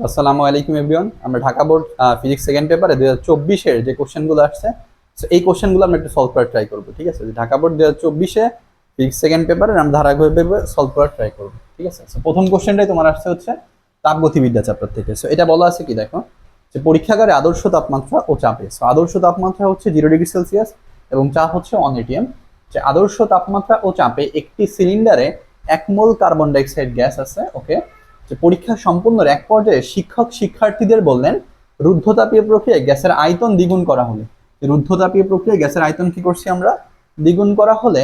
আসসালামু আলাইকুম এভরিওয়ান। আমরা ঢাকা বোর্ড ফিজিক্স সেকেন্ড পেপারে 2024-এর যে কোশ্চেনগুলো আসছে, সো এই কোশ্চেনগুলো আমরা একটু সলভ করার ট্রাই করবো। ঠিক আছে, ঢাকা বোর্ড 2024-এ ফিজিক্স সেকেন্ড পেপারে আমরা ধারাবাহিকভাবে সলভ করার ট্রাই করবো। ঠিক আছে, সো প্রথম কোশ্চেনটাই তোমার আসছে হচ্ছে তাপগতিবিদ্যা চ্যাপ্টার থেকে। সো এটা বলা আছে কি, দেখো যে পরীক্ষাগারে আদর্শ তাপমাত্রা ও চাপে। সো আদর্শ তাপমাত্রা হচ্ছে 0°C এবং চাপ হচ্ছে 1 atm। যে আদর্শ তাপমাত্রা ও চাপে একটি সিলিন্ডারে 1 মোল কার্বন ডাইঅক্সাইড গ্যাস আছে। ওকে, যে পরীক্ষা সম্পূর্ণের এক পর্যায়ে শিক্ষক শিক্ষার্থীদের বললেন রুদ্ধতাপীয় প্রক্রিয়ায় গ্যাসের আয়তন দ্বিগুণ করা হলে। রুদ্ধতাপীয় প্রক্রিয়ায় গ্যাসের আয়তন কি করছি আমরা, দ্বিগুণ করা হলে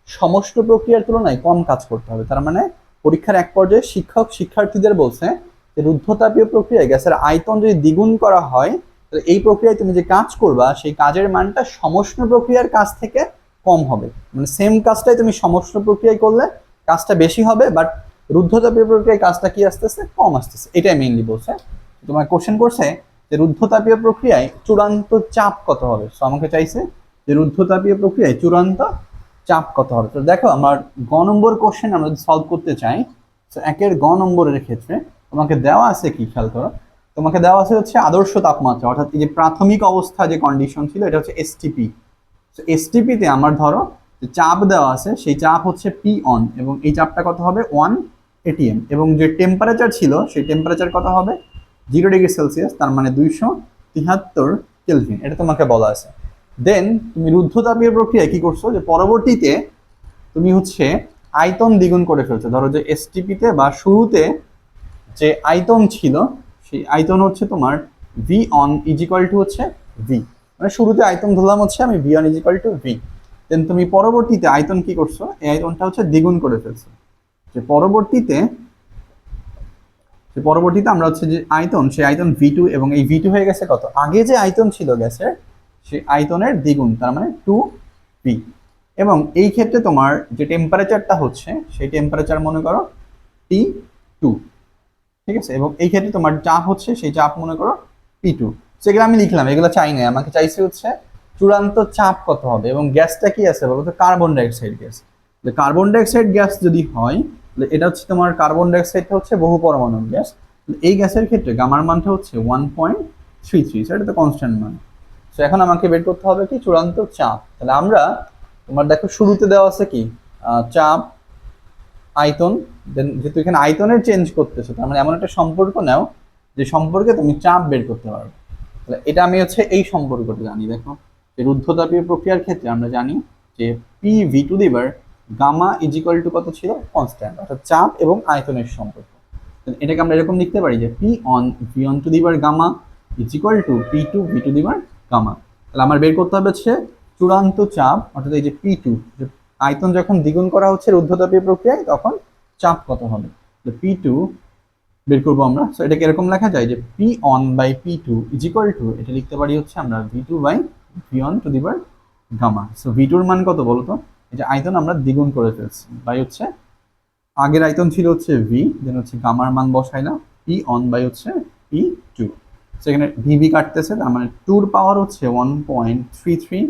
সমস্ত প্রক্রিয়ার তুলনায় কম কাজ করতে হবে। তার মানে পরীক্ষার এক পর্যায়ে শিক্ষক শিক্ষার্থীদের বলছে যে রুদ্ধতাপীয় প্রক্রিয়ায় গ্যাসের আয়তন যদি দ্বিগুণ করা হয়, তাহলে এই প্রক্রিয়ায় তুমি যে কাজ করবা সেই কাজের মানটা সমস্ত প্রক্রিয়ার কাজ থেকে কম হবে। মানে সেম কাজটাই তুমি সমস্ত প্রক্রিয়ায় করলে কাজটা বেশি হবে, বাট রুদ্ধতাপীয় প্রক্রিয়ায় কাজটা কি আসতেছে, কম আসতেছে। এটাই মেইনলি বলছে। তোমার কোশ্চেন করছে যে রুদ্ধতাপীয় প্রক্রিয়ায় চূড়ান্ত চাপ কত হবে। সো আমাকে চাইছে যে রুদ্ধতাপীয় প্রক্রিয়ায় চূড়ান্ত চাপ কত হবে। তো দেখো, আমার গ নম্বর কোশ্চেন আমরা যদি সলভ করতে চাই, তো একের গ নম্বরের ক্ষেত্রে তোমাকে দেওয়া আছে কি, খেয়াল করো, তোমাকে দেওয়া আছে হচ্ছে আদর্শ তাপমাত্রা, অর্থাৎ এই যে প্রাথমিক অবস্থা যে কন্ডিশন ছিল এটা হচ্ছে এসটিপি। তো এসটিপিতে আমার ধরো যে চাপ দেওয়া আছে, সেই চাপ হচ্ছে পি অন, এবং এই চাপটা কত হবে 1 atm, এবং যে টেম্পারেচার ছিল সেই টেম্পারেচার কত হবে 0°C, তার মানে 273 কেলভিন। এটা তোমাকে বলা আছে। দেন তুমি রুদ্ধতাপীয় প্রক্রিয়ায় কি করছো, যে পরবর্তীতে তুমি হচ্ছে আয়তন দ্বিগুণ করে ফেলছো। ধরো যে এসটিপিতে বা শুরুতে যে আয়তন ছিল সেই আয়তন হচ্ছে তোমার ভি অন ইজিক্যাল টু হচ্ছে ভি, মানে শুরুতে আয়তন ধরলাম হচ্ছে আমি V one equal to V. Then তুমি পরবর্তীতে আয়তন কি করছো, এই আয়তনটা হচ্ছে দ্বিগুণ করে ফেলছো। যে পরবর্তীতে আমরা হচ্ছে যে আয়তন, সেই আয়তন ভি2, এবং এই ভি2 হয়ে গেছে কত, আগে যে আয়তন ছিল গ্যাসের সেই আয়তনের দ্বিগুণ, তার মানে 2 ভি। এবং এই ক্ষেত্রে তোমার যে টেম্পারেচারটা হচ্ছে সেই টেম্পারেচার মনে করো T2। ঠিক আছে, এবং এই ক্ষেত্রে তোমার চাপ হচ্ছে সেই চাপ মনে করো P2। সেগুলো আমি লিখলাম, এগুলো চাই না, আমাকে চাইছে হচ্ছে চূড়ান্ত চাপ কত হবে। এবং গ্যাসটা কি আছে বলতো, carbon dioxide gas. Carbon dioxide gas যদি হয়, এটা হচ্ছে তোমার কার্বন ডাইঅক্সাইডটা হচ্ছে বহু পরমাণুর গ্যাস। এই গ্যাসের ক্ষেত্রে গামার মানটা হচ্ছে 1.33, সেটা তো কনস্ট্যান্ট মান। তো এখন আমাকে বের করতে হবে কি, চূড়ান্ত চাপ। তাহলে আমরা, তোমার দেখো শুরুতে দেওয়া আছে কি চাপ, আয়তন, দেন যেহেতু এখানে আয়তনের চেঞ্জ করতেছে, তার মানে এমন একটা সম্পর্ক নাও যে সম্পর্কে তুমি চাপ বের করতে পারবে। তাহলে এটা আমি হচ্ছে এই সম্পর্কটা জানি। দেখো যে রুদ্ধতাপীয় প্রক্রিয়ার ক্ষেত্রে আমরা জানি যে P V two the power gamma is equal to কত ছিল, কনস্ট্যান্ট, অর্থাৎ চাপ এবং আয়তনের সম্পর্ক। এটাকে আমরা এরকম লিখতে পারি যে P one V one to the power gamma is equal to P two V two the power gamma. তাহলে আমার বের করতে হবে হচ্ছে চূড়ান্ত চাপ, অর্থাৎ এই যে পি টু, আয়তন যখন দ্বিগুণ করা হচ্ছে রুদ্ধতাপীয় প্রক্রিয়ায় তখন চাপ কত হবে। পি টু বের করবো আমরা। সো এটাকে এরকম লেখা যায় যে P one by P two is equal to, এটা লিখতে পারি হচ্ছে আমরা V two by V one to the power gamma. So V টুর মান কত বলতো, এই যে আয়তন আমরা দ্বিগুণ করে ফেলছি, বাই হচ্ছে আগের আয়তন ছিল হচ্ছে ভি, দেন হচ্ছে গামার মান বসাইলাম পি অন বাই হচ্ছে পি টু। সেখানে ভিভি কাটতেছে, তার মানে টুর পাওয়ার হচ্ছে 1.33,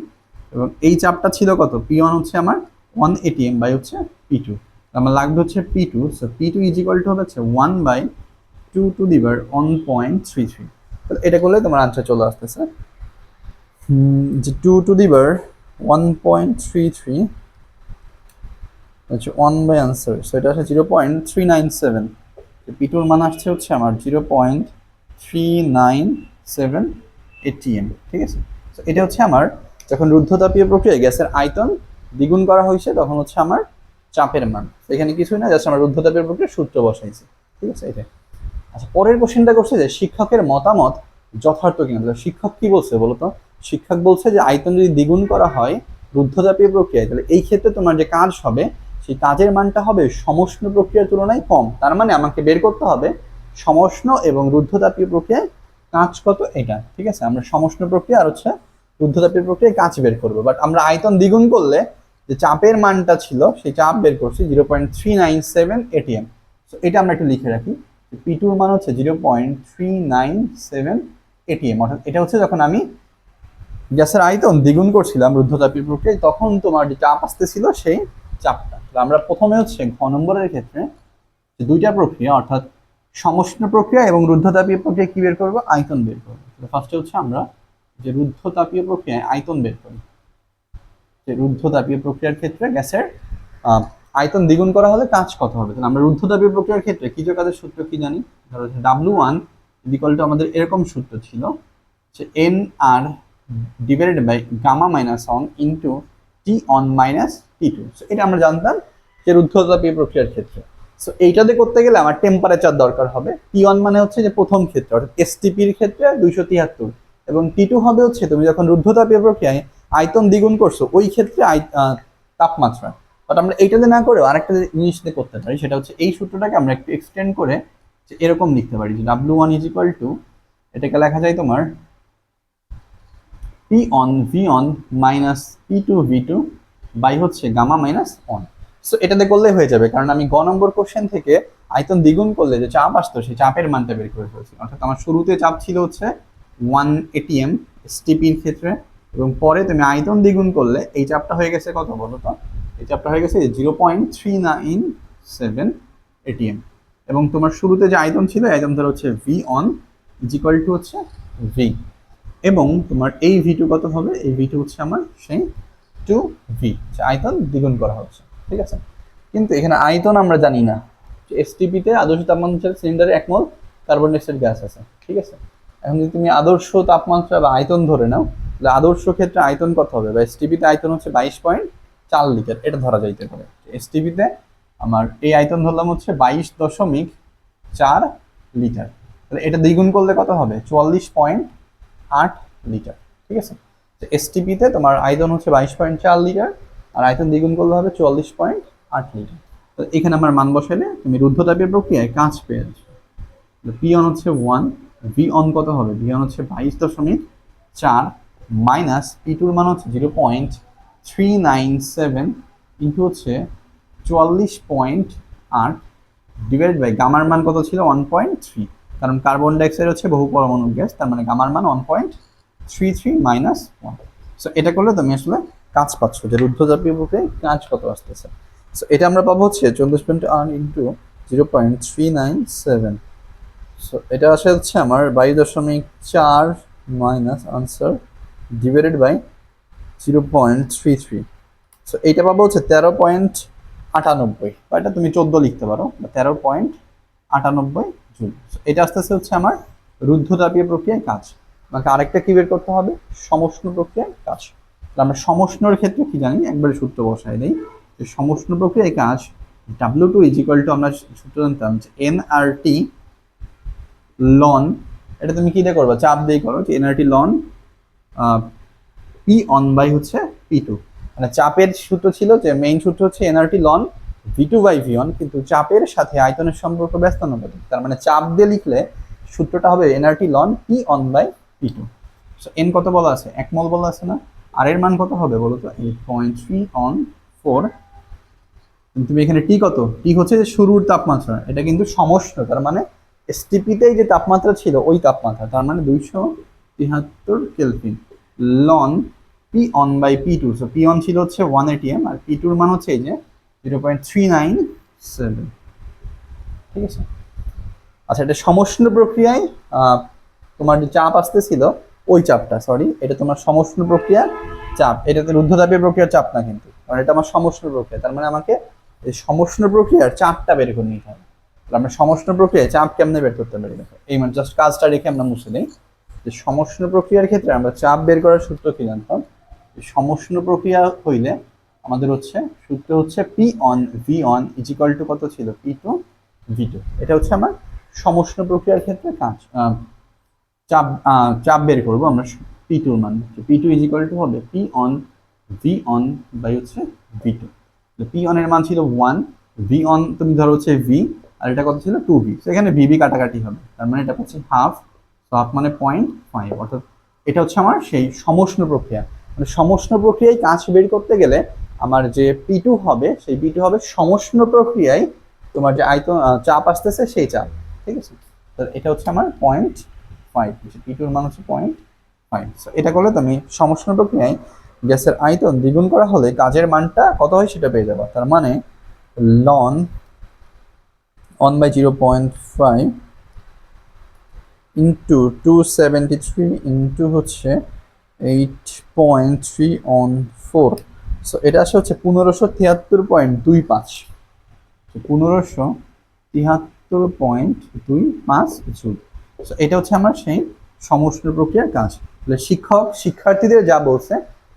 এবং এই চাপটা ছিল কত, পি ওয়ান হচ্ছে আমার 1 atm বাই হচ্ছে পি টু। আমার লাগবে হচ্ছে P two. So P two is equal to হচ্ছে 1/2 টু দি পাওয়ার 1.33। তাহলে এটা করলে তোমার আনসার চলে আসতেছে যে 2 টু দি পাওয়ার 1.33 হচ্ছে 1 বাই আনসার। সো এটা হচ্ছে 0.397। পি টুর মান আসছে হচ্ছে আমার 0.397 atm। ঠিক আছে, তো এটা হচ্ছে আমার যখন রুদ্ধতাপীয় প্রক্রিয়ায় গ্যাসের আয়তন দ্বিগুণ করা হয়েছে তখন হচ্ছে আমার চাপের মান। এখানে কিছুই না, জাস্ট আমার রুদ্ধতাপীয় প্রক্রিয়ার সূত্র বসাইছি। ঠিক আছে, এটা। আচ্ছা, পরের কোশ্চেনটা করছে যে শিক্ষকের মতামত যথার্থ কিনা। শিক্ষক কি বলছে বলতো, শিক্ষক বলছে যে আয়তন যদি দ্বিগুণ করা হয় রুদ্ধতাপীয় প্রক্রিয়ায়, তাহলে এই ক্ষেত্রে তোমার যে কাজ হবে সেই কাজের মানটা হবে সমষ্ণ প্রক্রিয়ার তুলনায় কম। তার মানে আমাকে বের করতে হবে সমষ্ণ এবং রুদ্ধতাপীয় প্রক্রিয়ায় কাজ কত এটা। ঠিক আছে, আমরা সমষ্ণ প্রক্রিয়া আর হচ্ছে রুদ্ধতাপীয় প্রক্রিয়ায় কাজ বের করবো, বাট আমরা আয়তন দ্বিগুণ করলে যে চাপের মানটা ছিল সেই চাপ বের করছি 0.397 atm। তো এটা আমরা একটু লিখে রাখি, পি টুর মান হচ্ছে 0.397 atm, অর্থাৎ এটা হচ্ছে যখন আমি গ্যাসের আয়তন দ্বিগুণ করছিলাম রুদ্ধতাপীয় প্রক্রিয়ায় তখন তোমার যে চাপ আসতেছিল সেই চাপটা। আমরা প্রথমে হচ্ছে ঘ নম্বরের ক্ষেত্রে যে দুইটা প্রক্রিয়া, অর্থাৎ সমষ্ণ প্রক্রিয়া এবং রুদ্ধতাপীয় প্রক্রিয়া কি বের করবো? আয়তন বের করবো। ফার্স্টে হচ্ছে আমরা যে রুদ্ধতাপীয় প্রক্রিয়ায় আয়তন বের করি, যে রুদ্ধতাপীয় প্রক্রিয়ার ক্ষেত্রে গ্যাসের আয়তন দ্বিগুণ করা হলে কাজ কত হবে? তাহলে আমরা রুদ্ধতাপীয় প্রক্রিয়ার ক্ষেত্রে কৃত কাজের সূত্র কি জানি? ধরো W1 ইকুয়াল টু আমাদের এরকম সূত্র ছিল যে NR divided by gamma minus one into T1 minus T2। এটা আমরা জানতাম যে রুদ্ধতাপীয় প্রক্রিয়ার ক্ষেত্রে। সো এইটাতে করতে গেলে আমার টেম্পারেচার দরকার হবে। T1 মানে হচ্ছে যে প্রথম ক্ষেত্রে, অর্থাৎ STPর ক্ষেত্রে 273, এবং T2 হবে হচ্ছে তুমি যখন রুদ্ধতাপীয় প্রক্রিয়ায় আয়তন দ্বিগুণ করছো ওই ক্ষেত্রে তাপমাত্রা। বাট আমরা এইটাতে না করেও আরেকটা জিনিস দিয়ে করতে পারি, সেটা হচ্ছে এই সূত্রটাকে আমরা একটু এক্সটেন্ড করে যে এরকম লিখতে পারি যে W1 ইজ ইকুয়াল টু, এটাকে লেখা যায় তোমার P on V on minus P2 V2 by হচ্ছে গামা মাইনাস অন। সো এটাতে করলেই হয়ে যাবে, কারণ আমি গ নম্বর কোশ্চেন থেকে আয়তন দ্বিগুণ করলে যে চাপ আসতো সেই চাপের মানটা বের করে ফেলছি। অর্থাৎ আমার শুরুতে চাপ ছিল হচ্ছে 1 ATM STPর ক্ষেত্রে, এবং পরে তুমি আয়তন দ্বিগুণ করলে এই চাপটা হয়ে গেছে কত বলো তো? এই চাপটা হয়ে গেছে 0.397 ATM, এবং তোমার শুরুতে যে আয়তন ছিল আয়তন ধর হচ্ছে V on is equal two হচ্ছে V, এবং তোমার এই V2 কত হবে? এই V2 হচ্ছে আমার সেই 2V, আয়তন দ্বিগুণ করা হচ্ছে, ঠিক আছে? কিন্তু এখানে আয়তন আমরা জানি না যে এসটিপিতে আদর্শ তাপমাত্রার সিলিন্ডারে 1 মোল কার্বন ডাইঅক্সাইড গ্যাস আছে, ঠিক আছে? এখন যদি তুমি আদর্শ তাপমাত্রা বা আয়তন ধরে নাও, তাহলে আদর্শ ক্ষেত্রে আয়তন কত হবে? বা এসটিপিতে আয়তন হচ্ছে 22.4 লিটার, এটা ধরা যাইতে পারে। এসটিপিতে আমার এই আয়তন ধরলাম হচ্ছে 22.4 লিটার, তাহলে এটা দ্বিগুণ করলে কত হবে? 44.8 লিটার, ঠিক আছে? এসটিপিতে তোমার আয়তন হচ্ছে 22.4 লিটার, আর আয়তন দ্বিগুণ করলে হবে 44.8 লিটার। তো এখানে আমার মান বসাইলে তুমি রুদ্ধতাপীয় প্রক্রিয়ায় কাজ পেয়ে যাচ্ছ। পি অন হচ্ছে 1, ভি অন কত হবে? ভি অন হচ্ছে 22.4 মাইনাস P2 মান হচ্ছে 0.397 ইন্টু হচ্ছে 44.8 ডিভাইড বাই গামার মান কত ছিল? 1.3, কারণ কার্বন ডাইঅক্সাইড হচ্ছে বহু পরমাণু গ্যাস, তার মানে গামার মান 1.33 মাইনাস 1। সো এটা করলে তুমি আসলে কাজ পাচ্ছ যে রুদ্ধতাপীয় প্রক্রিয়ায় কাজ কত আসতেছে। সো এটা আমরা পাবো হচ্ছে 24.8 ইন্টু 0.397। সো এটা আসে হচ্ছে আমার 22.4 minus answer divided by 0.33। So এইটা পাবো হচ্ছে 13.98, বা এটা তুমি 14 লিখতে পারো, বা 13.98 জুল। এটা আসতেছে হচ্ছে আমার রুদ্ধতাপীয় প্রক্রিয়ায় কাজ। আমাকে আরেকটা কি বের করতে হবে? সমষ্ণ প্রক্রিয়ায় কাজ। আমরা সমষ্ণর ক্ষেত্রে কি জানি? একবারে সূত্র বসাই দেই যে সমষ্ণ প্রক্রিয়ায় কাজ W2 ইজ ইকুয়াল টু, আমরা সূত্র জানতাম যে NRT লন, এটা তুমি কি দিয়ে করবা? চাপ দিয়ে করো, যে NRT ln P one by হচ্ছে P2। মানে চাপের সূত্র ছিল যে মেইন সূত্র হচ্ছে NRT ln V2 by V one, কিন্তু চাপের সাথে আয়তনের সম্পর্ক ব্যস্তানুপাতিক। তার মানে চাপ দিয়ে লিখলে সূত্রটা হবে NRT ln P one by P2। So N কত বলা আছে? 1 মোল বলা আছে না? আর এর মান কত হবে বলো তো? 8.3 অন 4। তুমি এখানে টি কত? টি হচ্ছে যে শুরুর তাপমাত্রা, এটা কিন্তু সমষ্ণ, তার মানে এসটিপিতেই যে তাপমাত্রা ছিল ওই তাপমাত্রা, তার মানে 273 kelvin ln P one by P2। So P one ছিল হচ্ছে 1 ATM, আর P2 এর মান হচ্ছে এই যে 0.397, ঠিক আছে? আচ্ছা, এটা সমষ্ণ প্রক্রিয়ায় তোমার যে চাপ আসতেছিল ওই চাপটা, সরি এটা তোমার সমষ্ণ প্রক্রিয়া চাপ, এটাতে রুদ্ধতাপীয় প্রক্রিয়ার চাপ না কিন্তু, কারণ এটা আমার সমষ্ণ প্রক্রিয়া। তার মানে আমাকে এই সমষ্ণ প্রক্রিয়ার চাপটা বের করে নিতে হবে। আমরা সমষ্ণ প্রক্রিয়ায় চাপ কেমনে বের করতে পারি? দেখো এই মানে জাস্ট কাজটা রেখে আমরা মুছে দিই যে সমষ্ণ প্রক্রিয়ার ক্ষেত্রে আমরা চাপ বের করার সূত্র কি জানতাম? সমষ্ণ প্রক্রিয়া হইলে আমাদের হচ্ছে সূত্র হচ্ছে P one V on is equal two কত ছিল? P2 V2। এটা হচ্ছে আমার সমষ্ণ প্রক্রিয়ার ক্ষেত্রে কাজ চাপ চাপ বের করবো আমরা P2 এর মান। P2 ইজ ইকুয়াল টু হবে P one V one by হচ্ছে V2। P অন এর মান ছিল 1, V অন তুমি ধরো হচ্ছে V, আর এটা কত ছিল? 2V। সেখানে VV কাটাকাটি হবে, তার মানে এটা হচ্ছে হাফ, তো হাফ মানে 0.5, অর্থাৎ এটা হচ্ছে আমার সেই সমষ্ণ প্রক্রিয়া। মানে সমষ্ণ প্রক্রিয়ায় কাজ বের করতে গেলে আমার যে P2 হবে, সেই P2 হবে সমষ্ণ প্রক্রিয়ায় তোমার যে আয়তন চাপ আসতেছে সেই চাপ, ঠিক আছে? তো এটা হচ্ছে আমার 0.5, P2 এর মান হচ্ছে 0.5। এটা করলে তুমি সমষ্ণ প্রক্রিয়ায় গ্যাসের আয়তন দ্বিগুণ করা হলে কাজের মানটা কত হয় সেটা পেয়ে যাবে। তার মানে লন 1/0.5 ইন্টু 273 ইন্টু হচ্ছে 8.3 সো এটা আসে হচ্ছে 1573.25, 1573.25 জুল। সো এটা হচ্ছে আমার সেই সমষ্ণ প্রক্রিয়ার কাজ। তাহলে শিক্ষক শিক্ষার্থীদের যা বলছে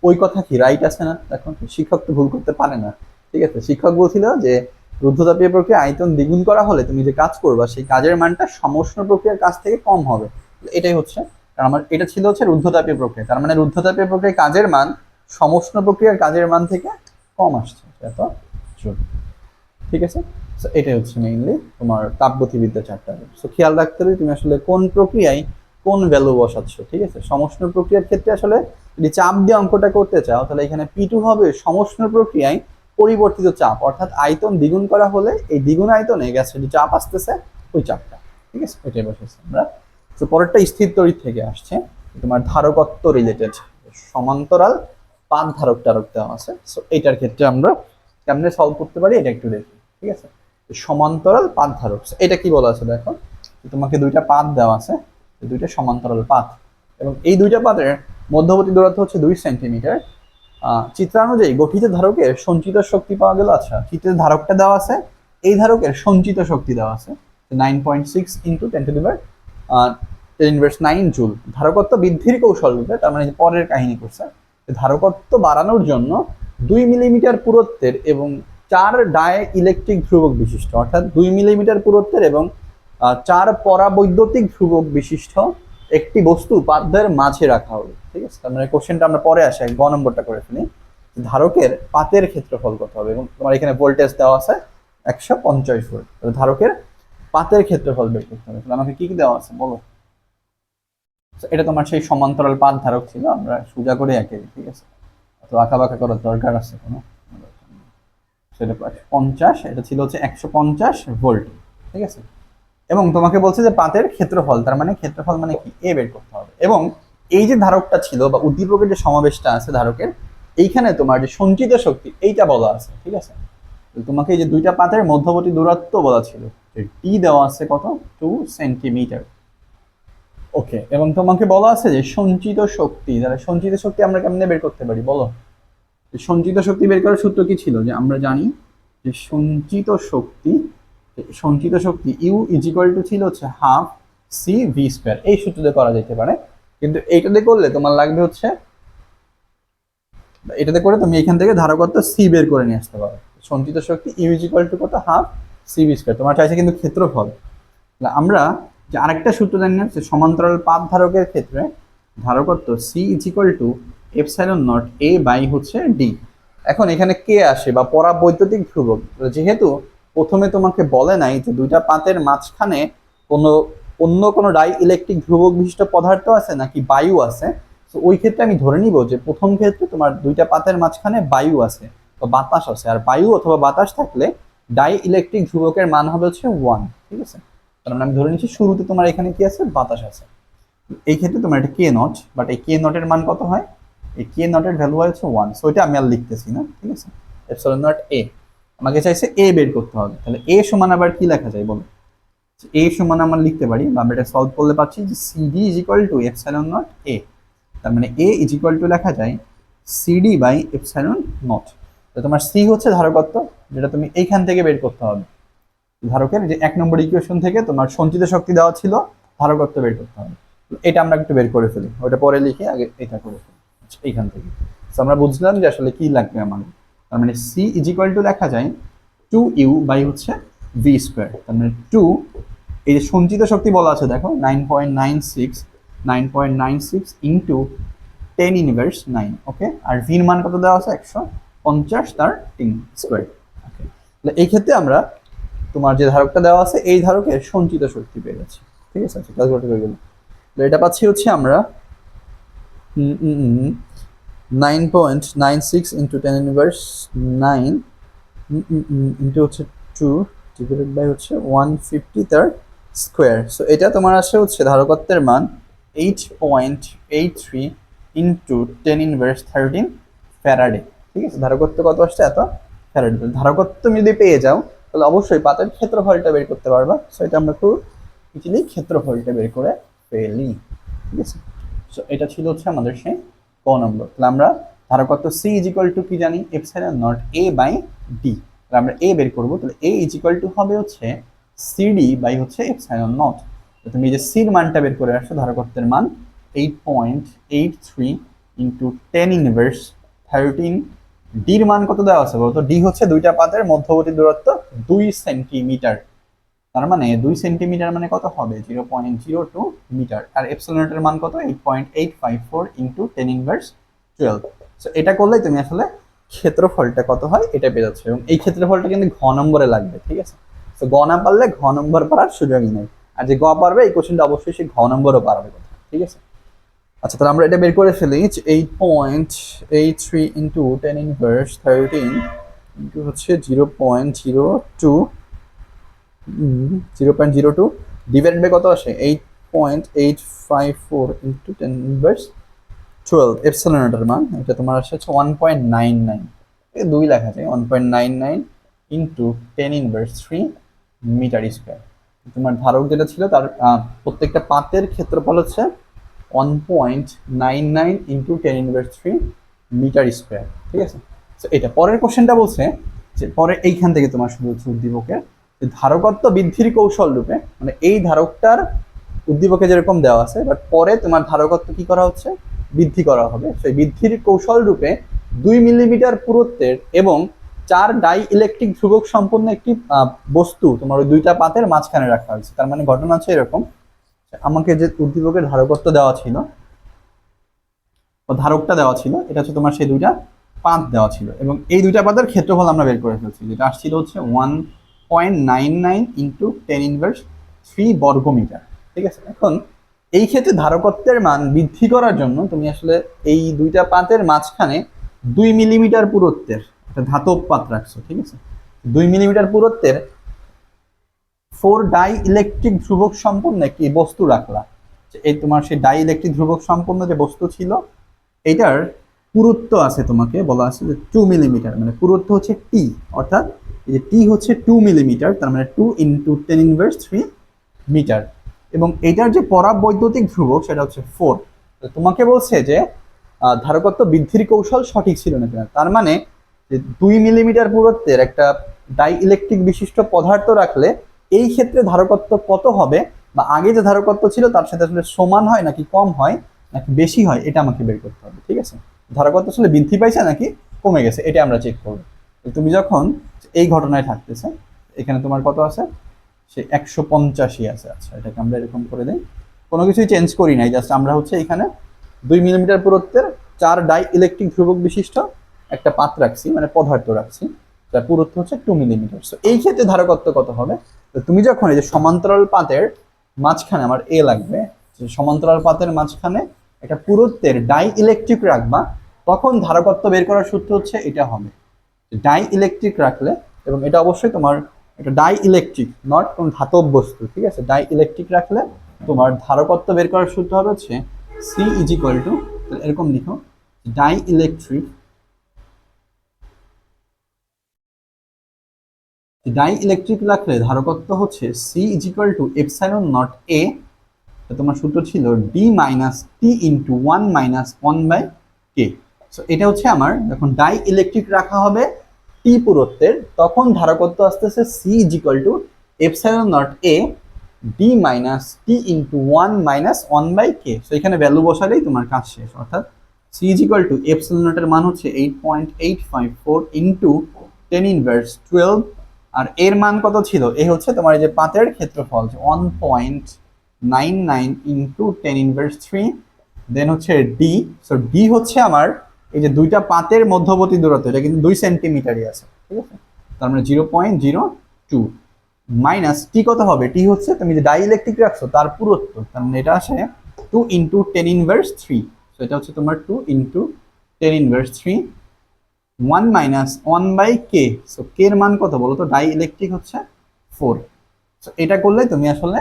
ওই কথা কি রাইট আছে না? দেখো শিক্ষক তো ভুল করতে পারে না, ঠিক আছে। শিক্ষক বলছিল যে রুদ্ধতাপীয় প্রক্রিয়া আয়তন দ্বিগুণ করা হলে তুমি যে কাজ করবা সেই কাজের মানটা সমষ্ণ প্রক্রিয়ার কাজ থেকে কম হবে। এটাই হচ্ছে, কারণ আমার এটা ছিল হচ্ছে রুদ্ধতাপীয় প্রক্রিয়া, তার মানে রুদ্ধতাপীয় প্রক্রিয়ার কাজের মান সমষ্ণ প্রক্রিয়ার কাজের মান থেকে কম আসছে, এত জুল, ঠিক আছে। সো এটাই হচ্ছে মেইনলি তোমার তাপগতিবিদ্যা চ্যাপ্টার। সো খেয়াল রাখতে হবে তুমি আসলে কোন প্রক্রিয়ায় কোন ভ্যালু বসাচ্ছ, ঠিক আছে। সমষ্ণ প্রক্রিয়ার ক্ষেত্রে আসলে যদি চাপ দিয়ে অঙ্কটা করতে চাও তাহলে এখানে P2 হবে সমষ্ণ প্রক্রিয়ায় পরিবর্তিত চাপ, অর্থাৎ আয়তন দ্বিগুণ করা হলে এই দ্বিগুণ আয়তনে গ্যাসের যে চাপ আসতেছে ওই চাপটা, ঠিক আছে, ওইটাই বসেছে আমরা। তো পরেরটা স্থির তড়িৎ থেকে আসছে, তোমার ধারকত্ব রিলেটেড, সমান্তরাল পাত ধারক টারক দেওয়া আছে। সো এইটার ক্ষেত্রে আমরা কেমনে সলভ করতে পারি এটা একটু দেখি, ঠিক আছে। সমান্তরাল পাত ধারক, এটা কি বলা আছে দেখো, তোমাকে দুইটা পাত দেওয়া আছে, দুইটা সমান্তরাল পাত, এবং এই দুইটা পাতের মধ্যবর্তী দূরত্ব হচ্ছে 2 সেন্টিমিটার। চিত্রানুযায়ী গঠিত ধারকের সঞ্চিত শক্তি পাওয়া গেল। আচ্ছা, চিত্রের ধারকটা দেওয়া আছে, এই ধারকের সঞ্চিত শক্তি দেওয়া আছে 9.6 ইন্টু 10⁻9 জুল। ধারকত্ব বৃদ্ধির কৌশল রূপে, তার মানে পরের কাহিনী করছে, ধারকত্ব বাড়ানোর জন্য 2 মিলিমিটার পুরুত্বের এবং 4 ডাই ইলেকট্রিক ধ্রুবক বিশিষ্ট, অর্থাৎ 2 মিলিমিটার পুরুত্বের এবং 4 পরাবৈদ্যুতিক ধ্রুবক বিশিষ্ট একটি বস্তু পাতদের মাঝে রাখা হবে, ঠিক আছে। তার মানে কোশ্চেনটা আমরা পরে আসে, গ নম্বরটা করে ফেলি। ধারকের পাতের ক্ষেত্রফল কত হবে, এবং তোমার এখানে ভোল্টেজ দেওয়া আছে 150 ভোল্ট, ধারকের পাতের ক্ষেত্রফল বের করতে হবে। তাহলে আমাকে কি কি দেওয়া আছে বলো। এটা তোমার সেই সমান্তরাল পাত ধারক ছিল, আমরা সোজা করে এঁকে, ঠিক আছে, তো আঁকা বাঁকা করার দরকার আছে কোনো, সেটা 50, এটা ছিল হচ্ছে 150 ভোল্ট, ঠিক আছে। এবং তোমাকে বলছে যে পাতের ক্ষেত্রফল, তার মানে ক্ষেত্রফল মানে কি এ বের করতে হবে। এবং এই যে ধারকটা ছিল বা উদ্দীপকের যে সমাবেশটা আছে ধারকের, এইখানে তোমার যে সঞ্চিত শক্তি এইটা বলা আছে, ঠিক আছে। তোমাকে এই যে দুইটা পাতের মধ্যবর্তী দূরত্ব বলা ছিল, টি দেওয়া আছে কত, 2 সেন্টিমিটার, ওকে। এবং তোমাকে বলা আছে যে সঞ্চিত শক্তি, তাহলে সঞ্চিত শক্তি আমরা কেমনে বের করতে পারি বলো। সঞ্চিত শক্তি বের করার সূত্র কি ছিল, যে আমরা জানি যে সঞ্চিত শক্তি ইউ ইজ ইকুয়াল টু ছিল হচ্ছে হাফ সি ভি স্কয়ার, এই সূত্রতে করা যেতে পারে। কিন্তু এইটাতে করলে তোমার লাগবে হচ্ছে, এটাতে করে তুমি এখান থেকে ধারকত্ব সি বের করে নিয়ে আসতে পারো। সঞ্চিত শক্তি ইউ ইজ ইকুয়াল টু কত, হাফ সি ভি স্কয়ার, তোমার চাইছে কিন্তু ক্ষেত্রফল। আমরা যে আরেকটা সূত্র জানি না, যে সমান্তরাল পাত ধারকের ক্ষেত্রে ধারকত্ব C is equal to epsilon naught A by হচ্ছে ডি। এখন এখানে কে আসে বা পরাবৈদ্যুতিক ধ্রুবক, যেহেতু প্রথমে তোমাকে বলে নাই যে দুইটা পাতের মাঝখানে কোনো অন্য কোনো ডাই ইলেকট্রিক ধ্রুবক বিশিষ্ট পদার্থ আছে নাকি বায়ু আছে, তো ওই ক্ষেত্রে আমি ধরে নিব যে প্রথম ক্ষেত্রে তোমার দুইটা পাতের মাঝখানে বায়ু আছে বা বাতাস আছে, আর বায়ু অথবা বাতাস থাকলে ডাই ইলেকট্রিক ধ্রুবকের মান হবে হচ্ছে 1, ঠিক আছে। তার মানে আমি ধরে নিচ্ছি শুরুতে তোমার এখানে কি আছে, বাতাস আছে। এই ক্ষেত্রে তোমার এটা কে নট, বাট এই কে নটের মান কত হয়, এই কে নটের ভ্যালু হয় হচ্ছে 1, সো এটা আমি আর লিখতেছি না, ঠিক আছে। এপসাইলন নট এ, আমাকে চাইছে এ বের করতে হবে, তাহলে এ সমান আবার কি লেখা যায় বলো। এ সমান আমরা লিখতে পারি, বা আমরা এটা সলভ করলে পাচ্ছি যে CD is equal to epsilon naught এ, তার মানে এ ইজ ইকুয়াল টু লেখা যায় সিডি বাই এপসাইলন নট। তো তোমার সি হচ্ছে ধারকত্ব, যেটা তুমি এইখান থেকে বের করতে হবে, ধারকের যে 1 নম্বর ইকুয়েশন থেকে তোমার সঞ্চিত শক্তি দেওয়া ছিল, ধারকত্ব বের করতে হবে। এটা আমরা একটু বের করে ফেলি, ওটা পরে লিখে আগে এটা করে ফেলি এইখান থেকে। তো আমরা বুঝলাম যে আসলে কি লাগবে আমাদের, তার মানে সি ইজ ইকুয়াল টু লেখা যায় 2u বাই হচ্ছে ভি স্কোয়ার, তার মানে 2, এই যে সঞ্চিত শক্তি বলা আছে দেখো 9.96 ইন্টু 10⁻৯, ওকে। আর ভির মান কত দেওয়া আছে 150 তার 3 স্কোয়ার, ওকে। এই ক্ষেত্রে আমরা তোমার যে ধারকটা দেওয়া আছে এই ধারকের সঞ্চিত শক্তি পেয়ে যাচ্ছি, ঠিক আছে। আচ্ছা, ক্যালকুলেট হয়ে গেল। এটা পাচ্ছি হচ্ছে আমরা 9.96 ইন্টু 10⁻৯ ইন্টু হচ্ছে 2 ডিভাইডেড বাই হচ্ছে 150 তার স্কোয়ার। সো এটা তোমার আসে হচ্ছে ধারকত্বের মান 8.83 ইন্টু 10⁻13 ফ্যারাডে, ঠিক আছে। ধারকত্ব কত আসছে, এত ফ্যারাডে। ধারকত্ব তুমি যদি পেয়ে যাও তাহলে অবশ্যই পাতের ক্ষেত্রফলটা বের করতে পারবা। সো এটা আমরা খুব ইজিলি ক্ষেত্রফলটা বের করে পেলি, ঠিক আছে। সো এটা ছিল হচ্ছে আমাদের সেই ক নম্বর। তাহলে আমরা ধারকত্ব সি ইজ ইকুয়াল টু কি জানি, epsilon naught A by D. তাহলে আমরা এ বের করবো, তাহলে এ ইজ ইকুয়াল টু হবে হচ্ছে সিডি বাই হচ্ছে এপসাইলন নট। তুমি যে সির মানটা বের করে আসছো, ধারকত্বের মান 8.83 ইন্টু 10 ইনভার্স 13। ডির মান কত দেওয়া আছে বলতো? ডি হচ্ছে দুইটা পাতের মধ্যবর্তী দূরত্ব 2 সেন্টিমিটার। তার মানে 2 সেন্টিমিটার মানে কত হবে? 0.02 মিটার। আর এপসিলনের মান কত? 8.854 ইন্টু 10 ইনভার্স 12। সো এটা করলেই তুমি আসলে ক্ষেত্রফলটা কত হয় এটা পেয়ে যাচ্ছে। এবং এই ক্ষেত্রফলটা কিন্তু ঘ নম্বরে লাগবে, ঠিক আছে। তো গ না পারলে ঘ নম্বর পারার সুযোগই নেই। আর যে গ পারবে এই কোশ্চেনটা অবশ্যই সে ঘ নম্বরও পারবে, ঠিক আছে। আচ্ছা, তাহলে আমরা এটা বের করে ফেলি। 8.83 ইন্টু 10 ইনভার্স 13 ইন্টু হচ্ছে 0.02 ডিভাইড বাই কত আসে? 8.854 ইন্টু 10 ইনভার্স 12। এপসিলনের মান এটা তোমার আসে হচ্ছে 1.99, 2 লেখা যায় 1.99 ইন্টু 10 ইনভার্স 3 মিটার স্কোয়ার। তোমার ধারক যেটা ছিল তার প্রত্যেকটা পাতের ক্ষেত্রফল হচ্ছে 1.99 ইন্টু 10 ইনভার্স 3 মিটার স্কোয়ার, ঠিক আছে। তো এটা পরের কোশ্চেনটা বলছে যে পরে এইখান থেকে তোমার শুরু হচ্ছে উদ্দীপকের ধারকত্ব বৃদ্ধির কৌশল রূপে, মানে এই ধারকটার উদ্দীপকে যেরকম দেওয়া আছে, বাট পরে তোমার ধারকত্ব কি করা হচ্ছে? বৃদ্ধি করা হবে। সেই বৃদ্ধির কৌশল রূপে 2 মিলিমিটার পুরুত্বের এবং 4 ডাই ইলেকট্রিক ধ্রুবক সম্পন্ন একটি বস্তু তোমার ওই দুইটা পাতের মাঝখানে রাখা হয়েছে। তার মানে ঘটনা হচ্ছে এরকম, আমাকে যে উদ্দীপকের ধারকত্ব দেওয়া ছিল, ধারকটা দেওয়া ছিল, এটা হচ্ছে তোমার সেই দুইটা পাত দেওয়া ছিল, এবং এই দুইটা পাতের ক্ষেত্রফল আমরা বের করে ফেলছি, যেটা আসছিল হচ্ছে 1.99 ইন্টু 10 ইনভার্স 3 বর্গমিটার, ঠিক আছে। এখন এই ক্ষেত্রে ধারকত্বের মান বৃদ্ধি করার জন্য তুমি আসলে এই দুইটা পাতের মাঝখানে 2 মিলিমিটার পুরুত্বের একটা ধাতব পাত রাখছো, ঠিক আছে। 2 মিলিমিটার পুরুত্বের 4 ডাই ইলেকট্রিক ধ্রুবক সম্পন্ন একটি বস্তু রাখলা। এই তোমার সেই ডাই ইলেকট্রিক ধ্রুবক সম্পন্ন যে বস্তু ছিল, এটার পুরুত্ব আছে, তোমাকে বলা আছে যে 2 মিলিমিটার, মানে পুরুত্ব হচ্ছে টি, অর্থাৎ এই যে টি হচ্ছে 2 মিলিমিটার, তার মানে 2 ইন্টু 10 ইনভার্স 3 মিটার। এবং এটার যে পরাবৈদ্যুতিক ধ্রুবক সেটা হচ্ছে 4। তোমাকে বলছে যে ধারকত্ব বৃদ্ধির কৌশল সঠিক ছিল না কিনা। তার মানে যে 2 মিলিমিটার পুরুত্বের একটা ডাই ইলেকট্রিক বিশিষ্ট পদার্থ রাখলে এই ক্ষেত্রে ধারকত্ব কত হবে, বা আগে যে ধারকত্ব ছিল তার সাথে আসলে সমান হয় নাকি কম হয় নাকি বেশি হয়, এটা আমাকে বের করতে হবে, ঠিক আছে। ধারকত্ব আসলে বৃদ্ধি পাইছে নাকি কমে গেছে, এটা আমরা চেক করবো। তুমি যখন এই ঘটনায় থাকতেছে, এখানে তোমার কত আছে? সে 185 আছে। আচ্ছা, এটাকে আমরা এরকম করে দিই, কোনো কিছুই চেঞ্জ করি নাই, জাস্ট আমরা হচ্ছে এখানে 2 মিলিমিটার পুরুত্বের 4 ডাই ইলেকট্রিক ধ্রুবক বিশিষ্ট একটা পাত রাখছি, মানে পদার্থ রাখছি, যার পুরুত্ব হচ্ছে 2 মিলিমিটার। সো এই ক্ষেত্রে ধারকত্ব কত হবে? তো তুমি যখন এই যে সমান্তরাল পাতের মাঝখানে, আমার এ লাগবে, যে সমান্তরাল পাতের মাঝখানে একটা পুরুত্বের ডাই ইলেকট্রিক রাখবা, তখন ধারকত্ব বের করার সূত্র হচ্ছে এটা হবে। ডাই ইলেকট্রিক রাখলে, এবং এটা অবশ্যই তোমার একটা ডাই ইলেকট্রিক, নট কোন ধাতব বস্তু, ঠিক আছে। ডাই ইলেকট্রিক রাখলে তোমার ধারকত্ব বের করার সূত্র হবে হচ্ছে সি ইজ ইকুয়াল টু, এরকম লিখো, ডাই ইলেকট্রিক রাখলে ধারকত্ব হচ্ছে C is equal to epsilon naught A, তোমার সূত্র ছিল D minus T into 1 minus 1 by K. So এটা হচ্ছে আমার যখন ডাই ইলেকট্রিক রাখা হবে টি পুরুত্বের, তখন ধারকত্ব আসতেছে C is equal to epsilon naught A D minus T into 1 minus 1 by K. So এখানে ভ্যালু বসালেই তোমার কাজ শেষ, অর্থাৎ C is equal to epsilon নটের মান হচ্ছে 8.854 ইন্টু 10 ইনভার্স 12, আর এর মান কত ছিল? এ হচ্ছে তোমার এই যে পাতের ক্ষেত্রফল 1.99 ইন্টু 10 ইনভার্স 3, দেন হচ্ছে ডি। সো ডি হচ্ছে আমার এই যে দুইটা পাতের মধ্যবর্তী দূরত্ব, এটা কিন্তু 2 সেন্টিমিটারই আছে, ঠিক আছে। তার মানে 0.02 মাইনাস টি কত হবে? টি হচ্ছে তুমি যে ডাই ইলেকট্রিক রাখছো তার পুরুত্ব, তার মানে এটা আসে 2 ইন্টু 10 ইনভার্স 3। সো এটা হচ্ছে তোমার 2 into 10 inverse 3, 1 minus 1 by K. So K এর মান কত বলো তো? ডাই ইলেকট্রিক হচ্ছে 4। সো এটা করলে তুমি আসলে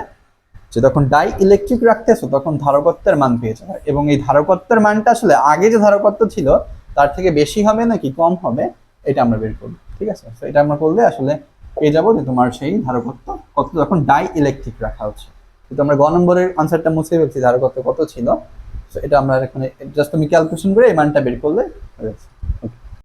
যে তখন ডাই ইলেকট্রিক রাখতেছো তখন ধারকত্বের মান পেয়েছো, এবং এই ধারকত্বের মানটা আসলে আগে যে ধারকত্ব ছিল তার থেকে বেশি হবে নাকি কম হবে, এটা আমরা বের করবো, ঠিক আছে। তো এটা আমরা করলে আসলে পেয়ে যাবো যে তোমার সেই ধারকত্ব কত যখন ডাই ইলেকট্রিক রাখা হচ্ছে। কিন্তু আমরা গ নম্বরের আনসারটা মুছে ফেলছি, ধারকত্ব কত ছিল। তো এটা আমরা এখানে জাস্ট তুমি ক্যালকুলেশন করে এই মানটা বের করলে হয়ে যাচ্ছে।